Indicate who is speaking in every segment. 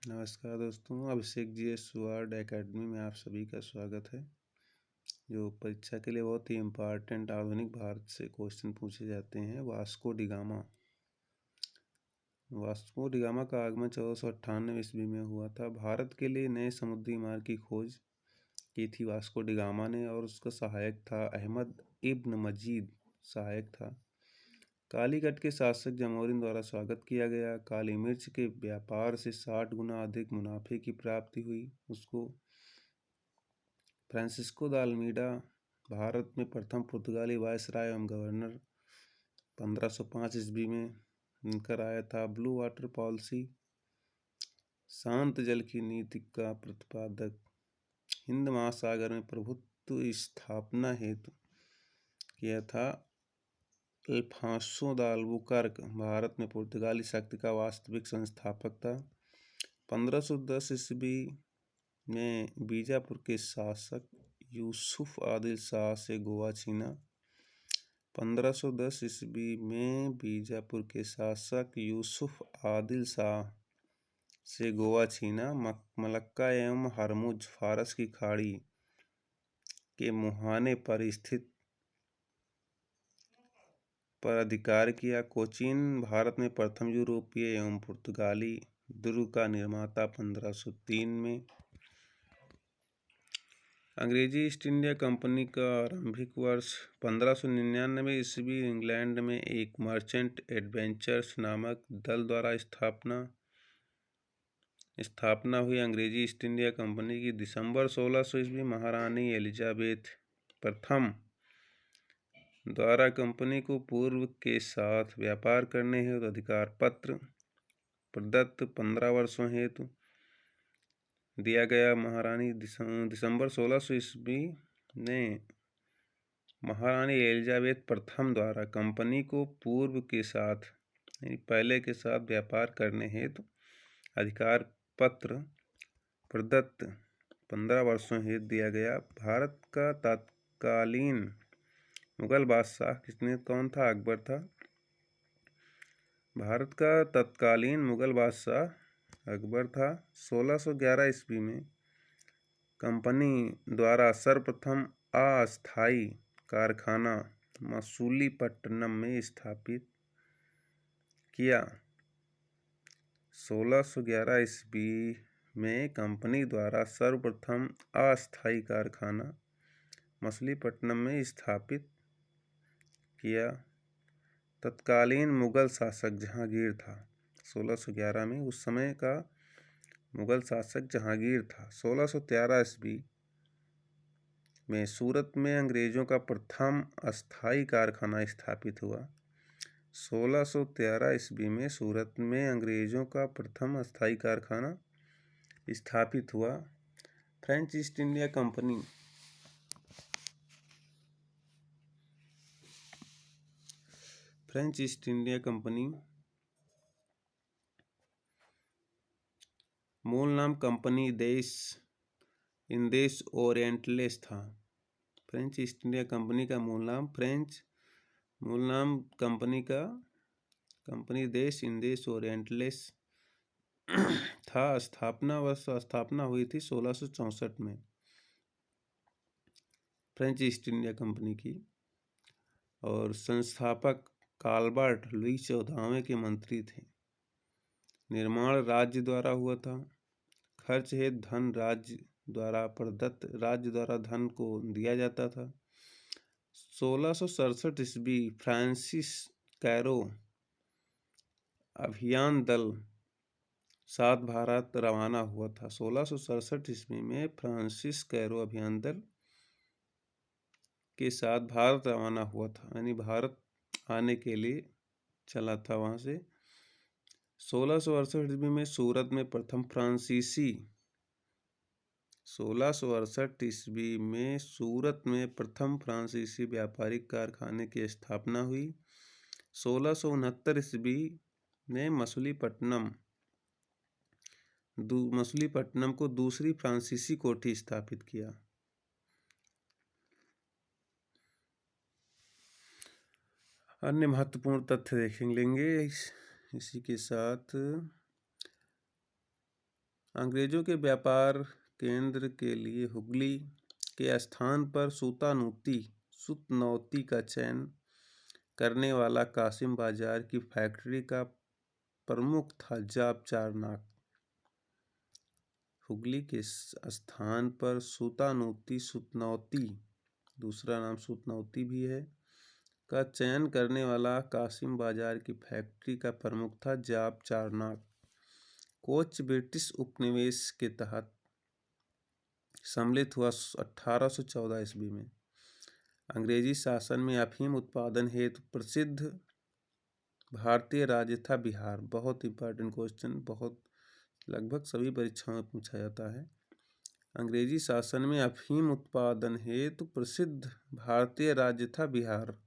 Speaker 1: नमस्कार दोस्तों, अभिषेक GS word academy में आप सभी का स्वागत है। जो परीक्षा के लिए बहुत ही इम्पोर्टेंट आधुनिक भारत से क्वेश्चन पूछे जाते हैं। वास्को डिगामा का आगमन 1498 ईस्वी में हुआ था। भारत के लिए नए समुद्री मार्ग की खोज की थी वास्को डिगामा ने, और उसका सहायक था अहमद इब्न मजीद सहायक था। कालीकट के शासक जमोरिन द्वारा स्वागत किया गया। काली मिर्च के व्यापार से 60 गुना अधिक मुनाफे की प्राप्ति हुई उसको। फ्रांसिस्को द अल्मीडा भारत में प्रथम पुर्तगाली वायसराय एवं गवर्नर 1505 ईस्वी में बनकर आया था। ब्लू वाटर पॉलिसी शांत जल की नीति का प्रतिपादक। हिंद महासागर में प्रभुत्व स्थापना हेतु किया था। अल्फांसो द अल्बुकर्क भारत में पुर्तगाली शक्ति का वास्तविक संस्थापक था। 1510 ईस्वी में बीजापुर के शासक यूसुफ आदिल शाह से गोवा छीना। 1510 ईस्वी में बीजापुर के शासक यूसुफ आदिल शाह से गोवा छीना। मलक्का एवं हरमुज फारस की खाड़ी के मुहाने पर स्थित पर अधिकार किया। कोचीन भारत में प्रथम यूरोपीय एवं पुर्तगाली दुर्ग का निर्माता 1503 में। अंग्रेजी ईस्ट इंडिया कंपनी का आरंभिक वर्ष 1599 ईस्वी। इंग्लैंड में एक मर्चेंट एडवेंचर्स नामक दल द्वारा स्थापना हुई। अंग्रेजी ईस्ट इंडिया कंपनी की दिसंबर 1600 ईस्वी महारानी एलिजाबेथ प्रथम द्वारा कंपनी को पूर्व के साथ व्यापार करने हेतु अधिकार पत्र प्रदत्त 15 वर्षों हेतु दिया गया। महारानी दिसंबर 1600 ईस्वी ने महारानी एलिजाबेथ प्रथम द्वारा कंपनी को पूर्व के साथ पहले के साथ व्यापार करने हेतु अधिकार पत्र प्रदत्त 15 वर्षों हेतु दिया गया। भारत का तत्कालीन मुगल बादशाह कौन था? अकबर था। भारत का तत्कालीन मुगल बादशाह अकबर था। 1611 ईस्वी में कंपनी द्वारा सर्वप्रथम अस्थायी कारखाना मसूलीपट्टनम में स्थापित किया। 1611 ईस्वी में कंपनी द्वारा सर्वप्रथम अस्थायी कारखाना मसूलीपट्टनम में स्थापित किया। तत्कालीन मुगल शासक जहांगीर था। 1611 में उस समय का मुगल शासक जहांगीर था। 1613 ईस्वी में सूरत में अंग्रेजों का प्रथम अस्थायी कारखाना स्थापित हुआ। 1613 ईस्वी में सूरत में अंग्रेजों का प्रथम अस्थायी कारखाना स्थापित हुआ। फ्रेंच ईस्ट इंडिया कंपनी मूल नाम कंपनी देश इंदेश ओरिएंटलेस था। फ्रेंच ईस्ट इंडिया कंपनी का मूल नाम कंपनी देश इंदेश ओरिएंटलेस था। स्थापना हुई थी 1664 में फ्रेंच ईस्ट इंडिया कंपनी की, और संस्थापक काल्बर्ट लुई 14वें के मंत्री थे। निर्माण राज्य द्वारा हुआ था। खर्च हेतु धन राज्य द्वारा धन को दिया जाता था। 1667 ईस्वी फ्रांसिस कैरो अभियान दल साथ भारत रवाना हुआ था। 1667 ईस्वी में फ्रांसिस कैरो अभियान दल के साथ भारत रवाना हुआ था, यानी भारत आने के लिए चला था वहाँ से। 1668 ईस्वी में सूरत में प्रथम फ्रांसीसी 1668 ईस्वी में सूरत में प्रथम फ्रांसीसी व्यापारिक कारखाने की स्थापना हुई। 1669 ईस्वी में मसूलीपट्टनम को दूसरी फ्रांसीसी कोठी स्थापित किया। अन्य महत्वपूर्ण तथ्य देखेंगे इसी के साथ। अंग्रेजों के व्यापार केंद्र के लिए हुगली के स्थान पर सुतनौती का चयन करने वाला कासिम बाजार की फैक्ट्री का प्रमुख था जाप चारनाक। हुगली के स्थान पर सुतनौती, दूसरा नाम सुतनौती भी है, का चयन करने वाला कासिम बाजार की फैक्ट्री का प्रमुख था जाप चारनाक। कोच ब्रिटिश उपनिवेश के तहत सम्मिलित हुआ 1814 ईस्वी में। अंग्रेजी शासन में अफीम उत्पादन हेतु प्रसिद्ध भारतीय राज्य था बिहार। बहुत इंपॉर्टेंट क्वेश्चन, बहुत लगभग सभी परीक्षाओं में पूछा जाता है। अंग्रेजी शासन में अफीम उत्पादन हेतु प्रसिद्ध भारतीय राज्य था बिहार।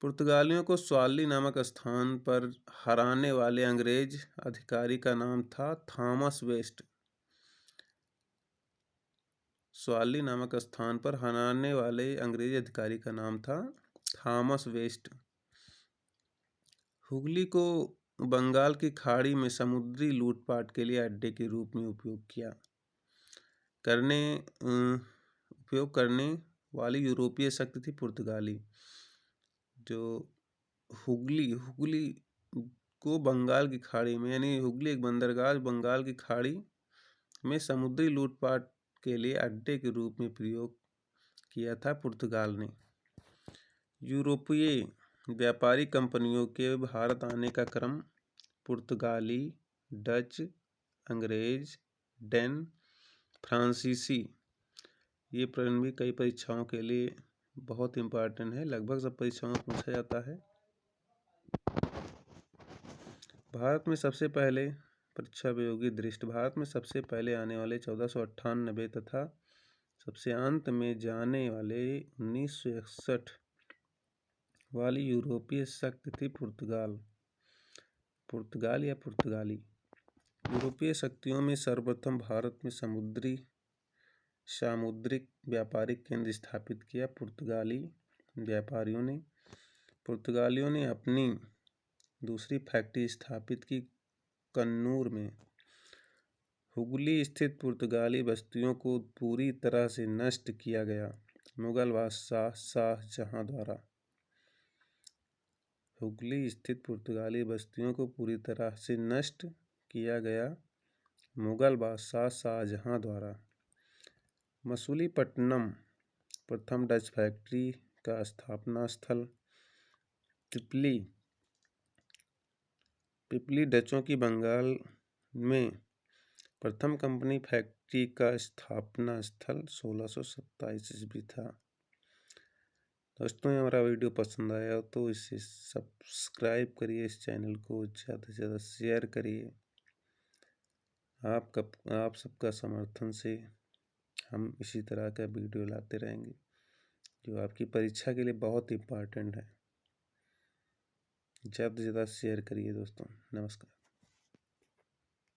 Speaker 1: पुर्तगालियों को स्वाली नामक स्थान पर हराने वाले अंग्रेज अधिकारी का नाम था थॉमस वेस्ट। स्वाली नामक स्थान पर हराने वाले अंग्रेज अधिकारी का नाम था थॉमस वेस्ट। हुगली को बंगाल की खाड़ी में समुद्री लूटपाट के लिए अड्डे के रूप में उपयोग करने वाली यूरोपीय शक्ति थी पुर्तगाली। जो हुगली को बंगाल की खाड़ी में, यानी हुगली एक बंदरगाह बंगाल की खाड़ी में समुद्री लूटपाट के लिए अड्डे के रूप में प्रयोग किया था पुर्तगाल ने। यूरोपीय व्यापारी कंपनियों के भारत आने का क्रम पुर्तगाली, डच, अंग्रेज, डेन, फ्रांसीसी, ये प्रश्न भी कई परीक्षाओं के लिए बहुत इम्पोर्टेंट है, लगभग सब परीक्षाओं में पूछा जाता है। भारत में सबसे पहले परीक्षा वियोगी दृष्टि, भारत में सबसे पहले आने वाले 1498 तथा सबसे अंत में जाने वाले 1961 वाली यूरोपीय शक्ति थी पुर्तगाल या पुर्तगाली। यूरोपीय शक्तियों में सर्वप्रथम भारत में सामुद्रिक व्यापारिक केंद्र स्थापित किया पुर्तगाली व्यापारियों ने। पुर्तगालियों ने अपनी दूसरी फैक्ट्री स्थापित की कन्नूर में। हुगली स्थित पुर्तगाली बस्तियों को पूरी तरह से नष्ट किया गया मुगल बादशाह शाहजहां द्वारा। हुगली स्थित पुर्तगाली बस्तियों को पूरी तरह से नष्ट किया गया मुगल बादशाह शाहजहां द्वारा। मछलीपट्टनम प्रथम डच फैक्ट्री का स्थापना स्थल। पिपली डचों की बंगाल में प्रथम कंपनी फैक्ट्री का स्थापना स्थल 1627 ईस्वी था। दोस्तों, हमारा वीडियो पसंद आया तो इसे सब्सक्राइब करिए, इस चैनल को ज़्यादा से ज़्यादा शेयर करिए। आप सबका समर्थन से हम इसी तरह का वीडियो लाते रहेंगे जो आपकी परीक्षा के लिए बहुत इम्पोर्टेंट है। ज़्यादा से ज़्यादा शेयर करिए दोस्तों। नमस्कार।